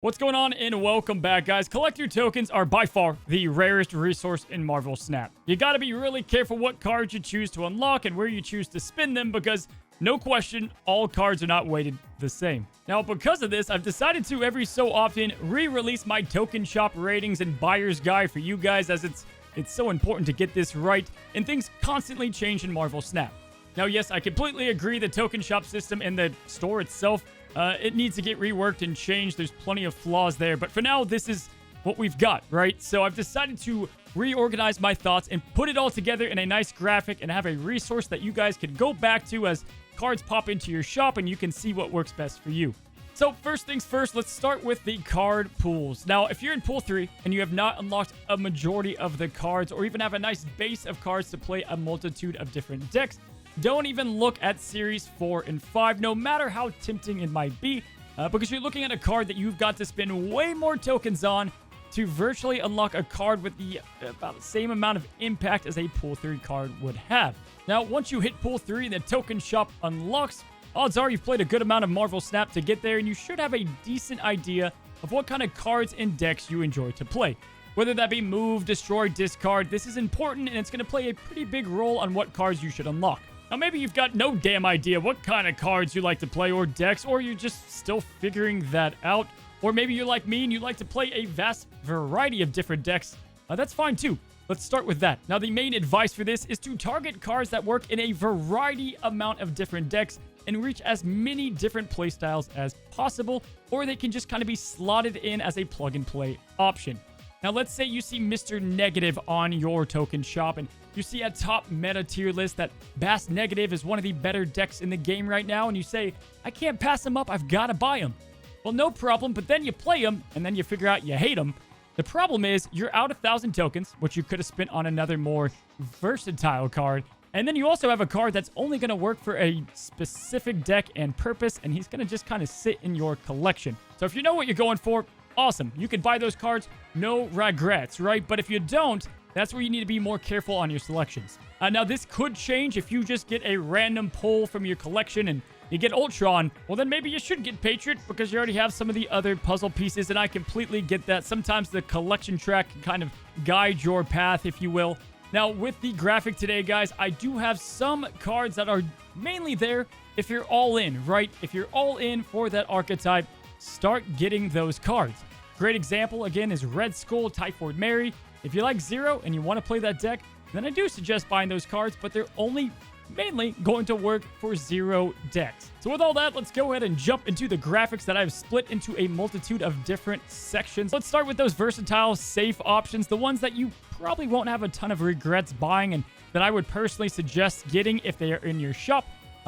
What's going on and welcome back, guys. Collector tokens are by far the rarest resource in Marvel Snap. You gotta be really careful what cards you choose to unlock and where you choose to spin them because, no question, all cards are not weighted the same. Now, because of this, I've decided to every so often re-release my token shop ratings and buyer's guide for you guys, as it's so important to get this right, and things constantly change in Marvel Snap. Now, yes, I completely agree the token shop system and the store itself, it needs to get reworked and changed. There's plenty of flaws there, but for now, this is what we've got, right? So I've decided to reorganize my thoughts and put it all together in a nice graphic and have a resource that you guys can go back to as cards pop into your shop and you can see what works best for you. So first things first, let's start with the card pools. Now, if you're in pool 3 and you have not unlocked a majority of the cards or even have a nice base of cards to play a multitude of different decks, don't even look at Series 4 and 5, no matter how tempting it might be, because you're looking at a card that you've got to spend way more tokens on to virtually unlock a card with about the same amount of impact as a Pool 3 card would have. Now, once you hit Pool 3 and the token shop unlocks, odds are you've played a good amount of Marvel Snap to get there, and you should have a decent idea of what kind of cards and decks you enjoy to play. Whether that be move, destroy, discard, this is important, and it's going to play a pretty big role on what cards you should unlock. Now, maybe you've got no damn idea what kind of cards you like to play or decks, or you're just still figuring that out. Or maybe you're like me and you like to play a vast variety of different decks. That's fine too. Let's start with that. Now, the main advice for this is to target cards that work in a variety amount of different decks and reach as many different playstyles as possible, or they can just kind of be slotted in as a plug-and-play option. Now, let's say you see Mr. Negative on your token shop, and you see a top meta tier list that Bass Negative is one of the better decks in the game right now, and you say, I can't pass him up, I've got to buy him. Well, no problem, but then you play him, and then you figure out you hate him. The problem is, you're out 1,000 tokens, which you could have spent on another more versatile card, and then you also have a card that's only going to work for a specific deck and purpose, and he's going to just kind of sit in your collection. So if you know what you're going for, awesome. You can buy those cards, no regrets, right? But if you don't, that's where you need to be more careful on your selections. Now, this could change if you just get a random pull from your collection and you get Ultron. Well, then maybe you should get Patriot because you already have some of the other puzzle pieces, and I completely get that. Sometimes the collection track can kind of guide your path, if you will. Now, with the graphic today, guys, I do have some cards that are mainly there if you're all in, right? If you're all in for that archetype, start getting those cards. Great example, again, is Red Skull, Typhoid Mary. If you like Zero and you want to play that deck, then I do suggest buying those cards, but they're only mainly going to work for Zero decks. So with all that, let's go ahead and jump into the graphics that I've split into a multitude of different sections. Let's start with those versatile, safe options, the ones that you probably won't have a ton of regrets buying and that I would personally suggest getting if they are in your shop.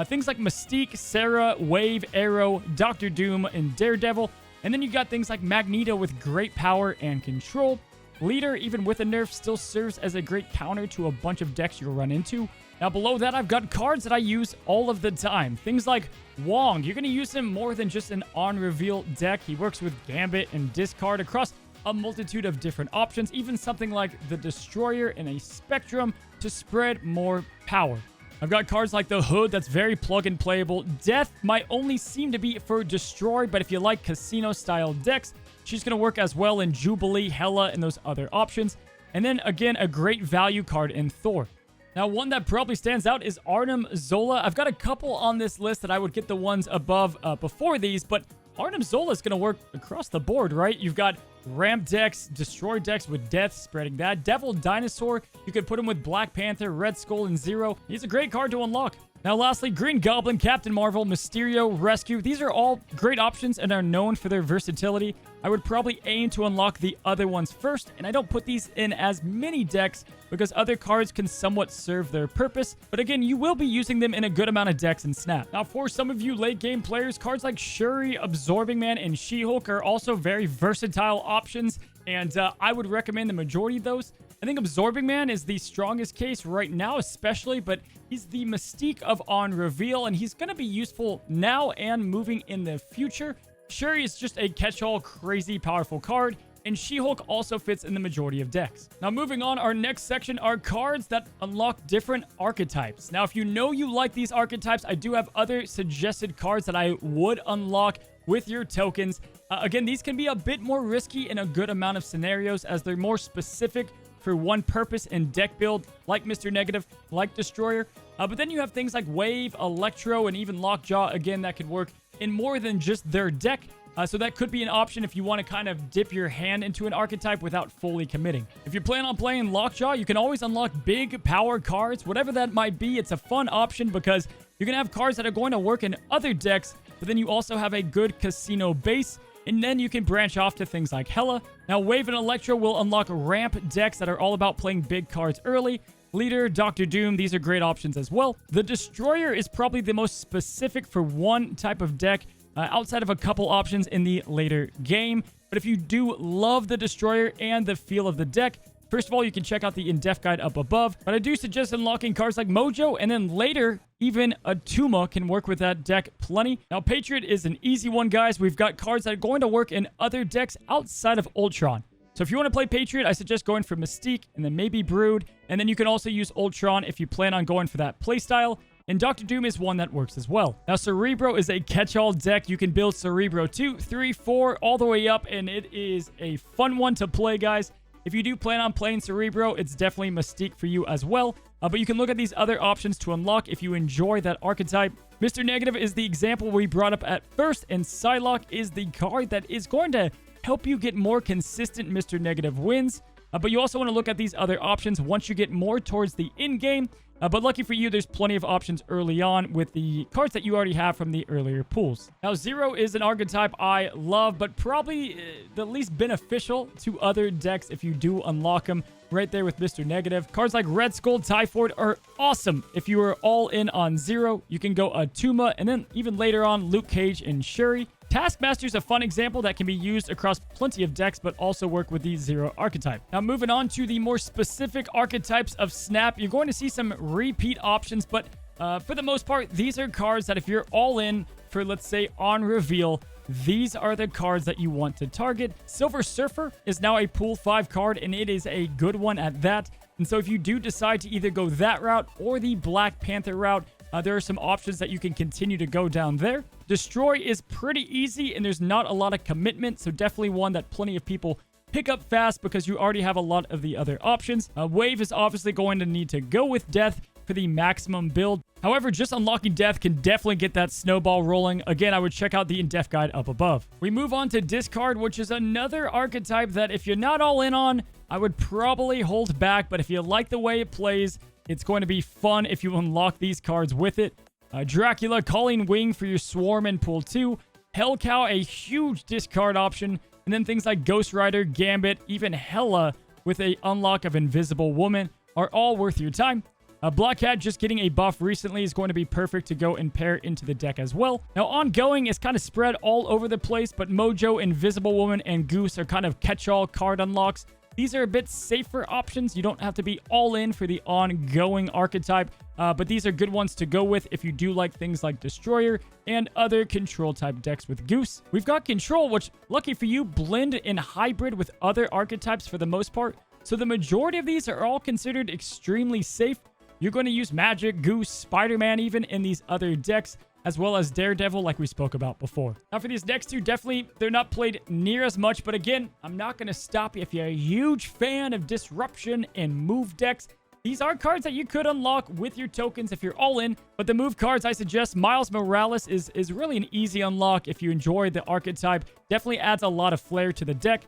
Things like Mystique, Sarah, Wave, Arrow, Doctor Doom, and Daredevil. And then you got things like Magneto with great power and control. Leader, even with a nerf, still serves as a great counter to a bunch of decks you'll run into. Now, below that, I've got cards that I use all of the time. Things like Wong. You're going to use him more than just an on-reveal deck. He works with Gambit and Discard across a multitude of different options. Even something like the Destroyer and a Spectrum to spread more power. I've got cards like the Hood that's very plug-and playable. Death might only seem to be for Destroy, but if you like casino-style decks, she's going to work as well in Jubilee, Hela, and those other options. And then, again, a great value card in Thor. Now, one that probably stands out is Arnim Zola. I've got a couple on this list that I would get the ones above before these, but Arnim Zola is going to work across the board, right? You've got ramp decks, destroy decks with Death, spreading that. Devil Dinosaur, you could put him with Black Panther, Red Skull, and Zero. He's a great card to unlock. Now, lastly, Green Goblin, Captain Marvel, Mysterio, Rescue. These are all great options and are known for their versatility. I would probably aim to unlock the other ones first, and I don't put these in as many decks because other cards can somewhat serve their purpose. But again, you will be using them in a good amount of decks in Snap. Now, for some of you late game players, cards like Shuri, Absorbing Man, and She-Hulk are also very versatile options, and I would recommend the majority of those. I think Absorbing Man is the strongest case right now, especially, but he's the Mystique of on reveal, and he's going to be useful now and moving in the future. Shuri is just a catch-all, crazy powerful card, and She-Hulk also fits in the majority of decks. Now, moving on, our next section are cards that unlock different archetypes. Now, if you know you like these archetypes, I do have other suggested cards that I would unlock with your tokens. Again, these can be a bit more risky in a good amount of scenarios as they're more specific for one purpose in deck build, like Mr. Negative, like Destroyer. But then you have things like Wave, Electro, and even Lockjaw, again, that could work in more than just their deck. So that could be an option if you want to kind of dip your hand into an archetype without fully committing. If you plan on playing Lockjaw, you can always unlock big power cards, whatever that might be. It's a fun option because you're going to have cards that are going to work in other decks, but then you also have a good casino base, and then you can branch off to things like Hela. Now, Wave and Electro will unlock ramp decks that are all about playing big cards early. Leader, Dr. Doom, these are great options as well. The Destroyer is probably the most specific for one type of deck, outside of a couple options in the later game. But if you do love the Destroyer and the feel of the deck, first of all, you can check out the in-depth guide up above. But I do suggest unlocking cards like Mojo, and then later, even a Tuma can work with that deck plenty. Now, Patriot is an easy one, guys. We've got cards that are going to work in other decks outside of Ultron. So if you want to play Patriot, I suggest going for Mystique and then maybe Brood. And then you can also use Ultron if you plan on going for that playstyle. And Dr. Doom is one that works as well. Now, Cerebro is a catch-all deck. You can build Cerebro 2, 3, 4, all the way up, and it is a fun one to play, guys. If you do plan on playing Cerebro, it's definitely Mystique for you as well. But you can look at these other options to unlock if you enjoy that archetype. Mr. Negative is the example we brought up at first, and Psylocke is the card that is going to help you get more consistent Mr. Negative wins. But you also want to look at these other options once you get more towards the end game. But lucky for you, there's plenty of options early on with the cards that you already have from the earlier pools. Now, Zero is an archetype I love, but probably the least beneficial to other decks if you do unlock them right there with Mr. Negative. Cards like Red Skull, Typhoid are awesome. If you are all in on Zero, you can go Atuma, and then even later on, Luke Cage and Shuri. Taskmaster is a fun example that can be used across plenty of decks, but also work with the Zero archetype. Now, moving on to the more specific archetypes of Snap, you're going to see some repeat options, but for the most part, these are cards that if you're all in for, let's say, on reveal, these are the cards that you want to target. Silver Surfer is now a pool 5 card, and it is a good one at that. And so if you do decide to either go that route or the Black Panther route, there are some options that you can continue to go down there. Destroy is pretty easy, and there's not a lot of commitment, so definitely one that plenty of people pick up fast because you already have a lot of the other options. Wave is obviously going to need to go with Death for the maximum build. However, just unlocking Death can definitely get that snowball rolling. Again, I would check out the in-depth guide up above. We move on to Discard, which is another archetype that if you're not all in on, I would probably hold back, but if you like the way it plays, it's going to be fun if you unlock these cards with it. Dracula, Calling Wing for your Swarm in Pool 2. Hellcow, a huge discard option. And then things like Ghost Rider, Gambit, even Hela with a unlock of Invisible Woman are all worth your time. Black Cat just getting a buff recently is going to be perfect to go and pair into the deck as well. Now, ongoing is kind of spread all over the place, but Mojo, Invisible Woman, and Goose are kind of catch-all card unlocks. These are a bit safer options. You don't have to be all in for the ongoing archetype, but these are good ones to go with if you do like things like Destroyer and other control-type decks with Goose. We've got Control, which, lucky for you, blend in hybrid with other archetypes for the most part. So the majority of these are all considered extremely safe. You're going to use Magic, Goose, Spider-Man even in these other decks, as well as Daredevil like we spoke about before. Now for these next two, definitely they're not played near as much, but again, I'm not going to stop you if you're a huge fan of Disruption and Move decks. These are cards that you could unlock with your tokens if you're all in, but the Move cards I suggest, Miles Morales is really an easy unlock if you enjoy the archetype. Definitely adds a lot of flair to the deck.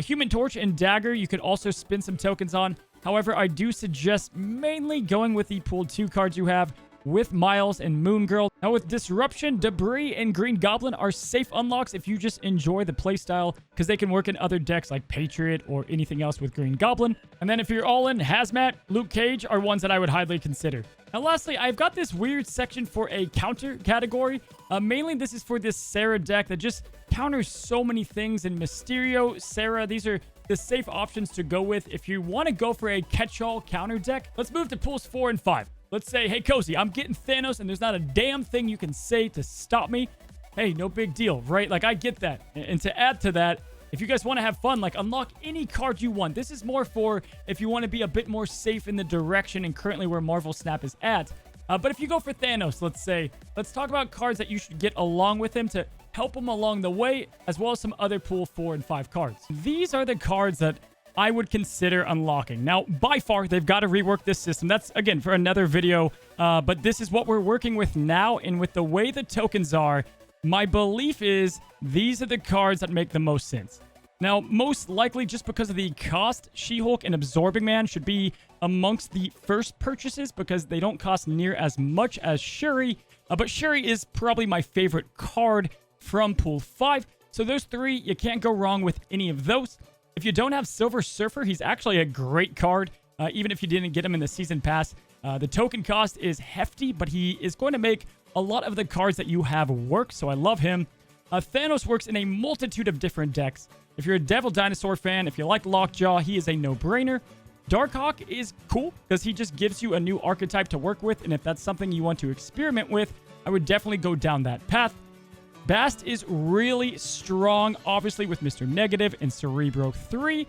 Human Torch and Dagger you could also spin some tokens on. However, I do suggest mainly going with the Pool 2 cards you have with Miles and Moon Girl. Now with Disruption, Debris, and Green Goblin are safe unlocks if you just enjoy the playstyle, because they can work in other decks like Patriot or anything else with Green Goblin. And then if you're all in, Hazmat, Luke Cage are ones that I would highly consider. Now lastly, I've got this weird section for a counter category. Mainly this is for this Sarah deck that just counters so many things in Mysterio, Sarah. These are the safe options to go with if you want to go for a catch-all counter deck. Let's move to pools 4 and 5. Let's say, hey, Cozy, I'm getting Thanos, and there's not a damn thing you can say to stop me. Hey, no big deal, right? Like, I get that. And to add to that, if you guys want to have fun, like, unlock any card you want. This is more for if you want to be a bit more safe in the direction and currently where Marvel Snap is at. But if you go for Thanos, let's say, let's talk about cards that you should get along with him to help them along the way, as well as some other pool 4 and 5 cards. These are the cards that I would consider unlocking. Now, by far, they've got to rework this system. That's, again, for another video, but this is what we're working with now, and with the way the tokens are, my belief is these are the cards that make the most sense. Now, most likely, just because of the cost, She-Hulk and Absorbing Man should be amongst the first purchases because they don't cost near as much as Shuri, but Shuri is probably my favorite card from Pool 5. So those three, you can't go wrong with any of those. If you don't have Silver Surfer, he's actually a great card, even if you didn't get him in the Season Pass. The token cost is hefty, but he is going to make a lot of the cards that you have work, so I love him. Thanos works in a multitude of different decks. If you're a Devil Dinosaur fan, if you like Lockjaw, he is a no-brainer. Darkhawk is cool because he just gives you a new archetype to work with, and if that's something you want to experiment with, I would definitely go down that path. Bast is really strong, obviously, with Mr. Negative and Cerebro 3.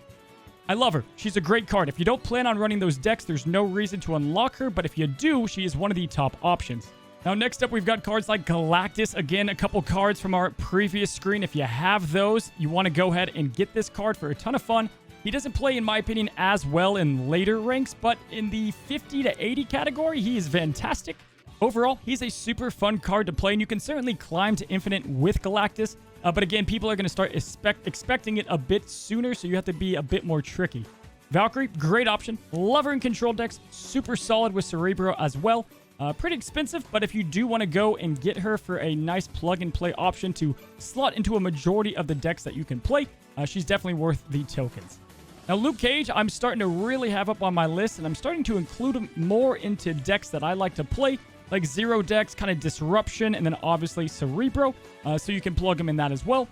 I love her. She's a great card. If you don't plan on running those decks, there's no reason to unlock her, but if you do, she is one of the top options. Now, next up, we've got cards like Galactus. Again, a couple cards from our previous screen. If you have those, you want to go ahead and get this card for a ton of fun. He doesn't play, in my opinion, as well in later ranks, but in the 50 to 80 category, he is fantastic. Overall, he's a super fun card to play, and you can certainly climb to Infinite with Galactus. But again, people are going to start expecting it a bit sooner, so you have to be a bit more tricky. Valkyrie, great option. Love her in control decks. Super solid with Cerebro as well. Pretty expensive, but if you do want to go and get her for a nice plug-and-play option to slot into a majority of the decks that you can play, she's definitely worth the tokens. Now, Luke Cage, I'm starting to really have up on my list, and I'm starting to include him more into decks that I like to play, like Zero decks, kind of Disruption, and then obviously Cerebro, so you can plug him in that as well.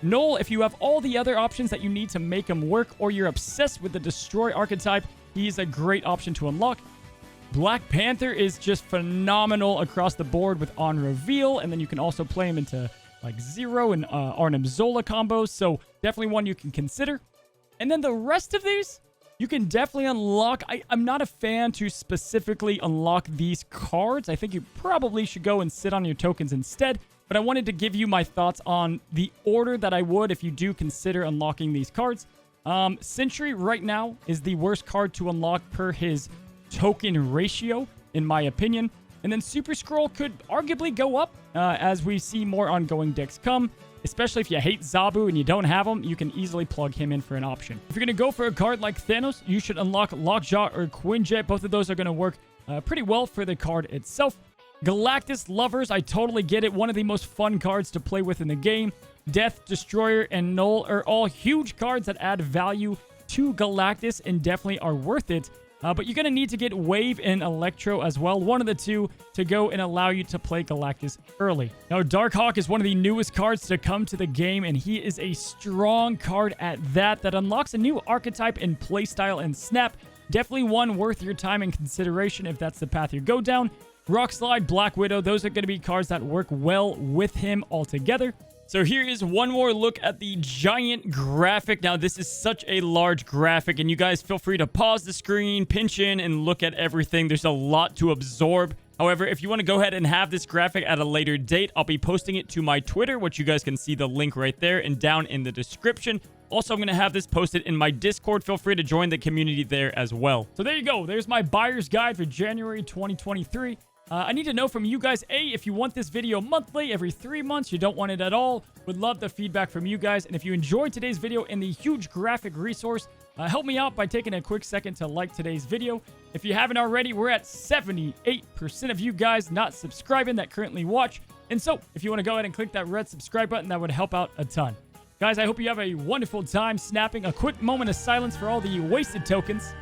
Null, if you have all the other options that you need to make him work, or you're obsessed with the Destroy archetype, he's a great option to unlock. Black Panther is just phenomenal across the board with On Reveal, and then you can also play him into like Zero and Arnim Zola combos, so definitely one you can consider. And then the rest of these, you can definitely unlock. I'm not a fan to specifically unlock these cards. I think you probably should go and sit on your tokens instead, but I wanted to give you my thoughts on the order that I would if you do consider unlocking these cards. Sentry right now is the worst card to unlock per his token ratio, in my opinion. And then Super Scroll could arguably go up as we see more ongoing decks come. Especially if you hate Zabu and you don't have him, you can easily plug him in for an option. If you're going to go for a card like Thanos, you should unlock Lockjaw or Quinjet. Both of those are going to work pretty well for the card itself. Galactus Lovers, I totally get it. One of the most fun cards to play with in the game. Death, Destroyer, and Null are all huge cards that add value to Galactus and definitely are worth it. But you're going to need to get Wave and Electro as well, one of the two, to go and allow you to play Galactus early. Now, Darkhawk is one of the newest cards to come to the game, and he is a strong card at that unlocks a new archetype in playstyle and Snap. Definitely one worth your time and consideration if that's the path you go down. Rockslide, Black Widow, those are going to be cards that work well with him altogether. So here is one more look at the giant graphic. Now, this is such a large graphic, and you guys feel free to pause the screen, pinch in, and look at everything. There's a lot to absorb. However, if you want to go ahead and have this graphic at a later date, I'll be posting it to my Twitter, which you guys can see the link right there and down in the description. Also, I'm going to have this posted in my Discord. Feel free to join the community there as well. So there you go. There's my buyer's guide for January 2023. I need to know from you guys, A, if you want this video monthly, every 3 months, you don't want it at all. Would love the feedback from you guys. And if you enjoyed today's video and the huge graphic resource, help me out by taking a quick second to like today's video. If you haven't already, we're at 78% of you guys not subscribing that currently watch. And so, if you want to go ahead and click that red subscribe button, that would help out a ton. Guys, I hope you have a wonderful time snapping. A quick moment of silence for all the wasted tokens.